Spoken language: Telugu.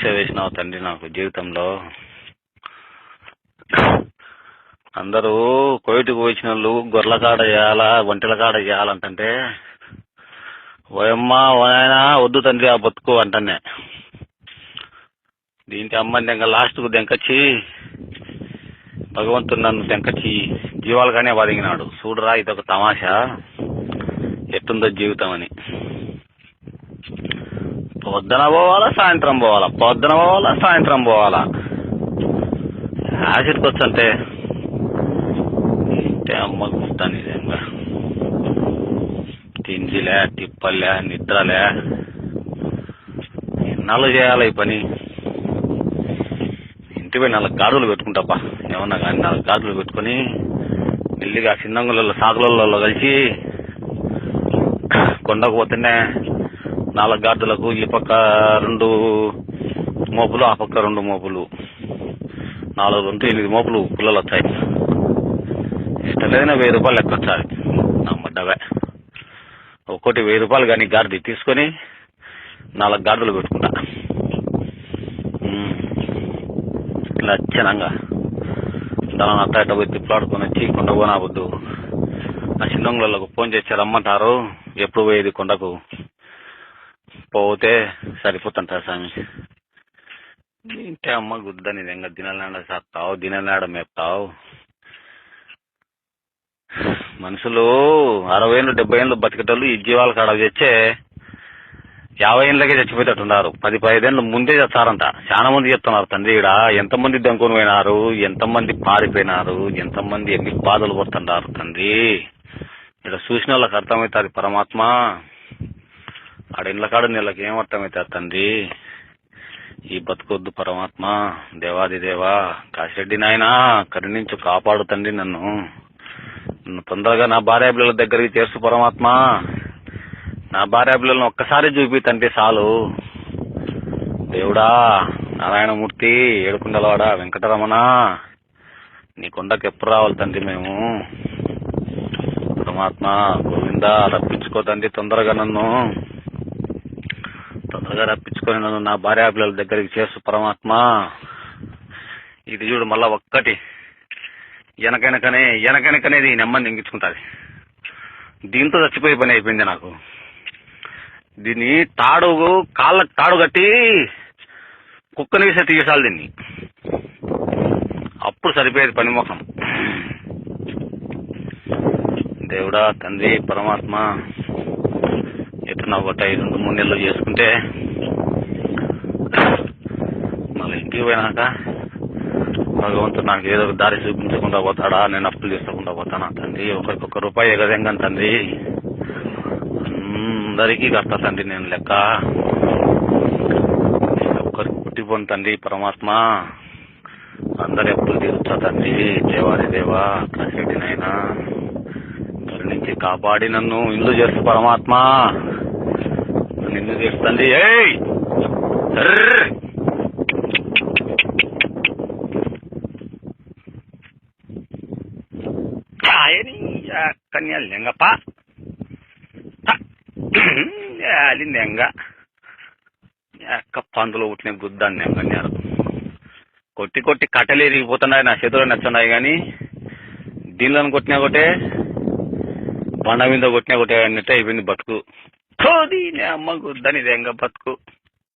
పరీక్ష వేసినావు తండ్రి నాకు జీవితంలో. అందరూ కోయిటికి వచ్చిన వాళ్ళు గొర్రెల కాడ వేయాలా ఒంటెల కాడ వేయాలంటే ఓయమ్మా ఓనాయనా వద్దు తండ్రి ఆ బతుకు అంటనే. దీంట్లో అమ్మని దెంక లాస్ట్కు దెంకచ్చి భగవంతుడు నన్ను దెంకచ్చి జీవాలుగానే వదిగినాడు. చూడరా ఇదొక తమాషా ఎట్టుందో జీవితం అని. పొద్దున పోవాలా సాయంత్రం పోవాలా, పొద్దున పోవాలా సాయంత్రం పోవాలా. యాసిడ్కి వచ్చంటే అమ్మ గుర్తాను నిజంగా. తిండిలే తిప్పలే నిద్రలే ఎన్నాళ్ళు చేయాలి ఈ పని. ఇంటిపై 4 గాడులు పెట్టుకుంటాపా ఏమన్నా కానీ 4 గాడులు పెట్టుకొని మెల్లిగా చిన్నంగులలో సాగులలో కలిసి కొండకు పోతేనే 4 గాడులకు ఈ పక్క 2 మోపులు ఆ పక్క 2 మోపులు 4 2 8 మోపులు పుల్లలు వస్తాయి. ఇష్టలేదైనా 1000 రూపాయలు లెక్క వచ్చాలి నమ్మడ్డవే. ఒక్కోటి 1000 రూపాయలు కానీ గాడిది తీసుకొని 4 గాడులు పెట్టుకుంటా లక్షణంగా. దాని అట్ట పోయి తిప్పలాడుకొని వచ్చి కొండ పోనా వద్దు. ఆ చిన్నంగులకు ఫోన్ చేసి రమ్మంటారు. ఎప్పుడు పోయేది కొండకు పోతే సరిపోతుంటారు స్వామి. ఇంటే అమ్మ గుద్దని నిజంగా దినలాడ సాగుతావు దినలాడ మేపుతావు. మనుషులు 60 ఏళ్ళు 70 ఏళ్ళు బతికేటోళ్ళు ఈ జీవాల కాడ తెచ్చే 50 ఏళ్ళకే చచ్చిపోయేటట్టున్నారు. 10-15 ఏళ్ళు ముందే చేస్తారంట. చాలా మంది చెప్తున్నారు తండ్రి. ఇక్కడ ఎంతమంది దెంకొని పోయినారు, ఎంతమంది పారిపోయినారు, ఎంతమంది ఎన్ని బాధలు పడుతున్నారు తండ్రి. ఇక్కడ చూసిన వాళ్ళకి అర్థమవుతుంది పరమాత్మ. ఆడ ఇండ్ల కాడ నీళ్ళకి ఏం అర్థమవుతుంది తండ్రి. ఈ బతుకొద్దు పరమాత్మ. దేవాది దేవా కాశిరెడ్డి నాయనా కరుణించు కాపాడు తండ్రి. నన్ను తొందరగా నా భార్య పిల్లల దగ్గరికి చేర్చు పరమాత్మ. నా భార్య పిల్లలను ఒక్కసారి చూపి తండ్రి చాలు. దేవుడా నారాయణమూర్తి ఏడుకుండలవాడ వెంకటరమణ నీ కొండకు ఎప్పుడు రావాలి తండ్రి మేము. పరమాత్మ గోవింద రప్పించుకో తండ్రి. తొందరగా రప్పించుకొని నన్ను నా భార్య పిల్లల దగ్గరికి చేర్చు పరమాత్మ. ఇది చూడు మళ్ళా ఒక్కటి వెనకనేది నెమ్మది ఎంగించుకుంటుంది. దీంతో చచ్చిపోయే పని అయిపోయింది నాకు. దీన్ని కాళ్ళకు తాడు కట్టి కుక్కని వేసే తీసాలి దీన్ని. అప్పుడు సరిపోయేది పని ముఖం. దేవుడా తండ్రి పరమాత్మ ఎటు నవ్వట 2-3 నెలలు చేసుకుంటే మళ్ళీ ఇంటికి పోయినాక భగవంతుడు నాకు ఏదో ఒక దారి చూపించకుండా పోతాడా, నేను అప్పులు తీసుకోకుండా పోతానా తండ్రి. ఒకరికొక రూపాయి ఎగదెంగను తండ్రి. అందరికీ కడతా తండ్రి నేను లెక్క. ఒక్కరికి పుట్టిపోను తండ్రి పరమాత్మ. అందరి అప్పులు తీరుస్తా తండ్రి. దేవాది దేవా కాశిరెడ్డి నాయనా కరుణించి కాపాడి నన్ను ఇల్లు చేస్తూ పరమాత్మ. నిన్ను చేస్తుంది. కన్యాలు లెంగప్ప లెంగ పందులు పుట్టిన గుద్దాన్ని నెంగన్నారు. కొట్టి కట్టెలు ఎరిగిపోతున్నాయి. నా చేతులు నచ్చున్నాయి కానీ దీనిలో కొట్టినా ఒకటే బండ మీద కొట్టినా ఒకటే అన్నట్టు అయిపోయింది బతుకు. అమ్మ గుద్దని లెంగ బతుకు.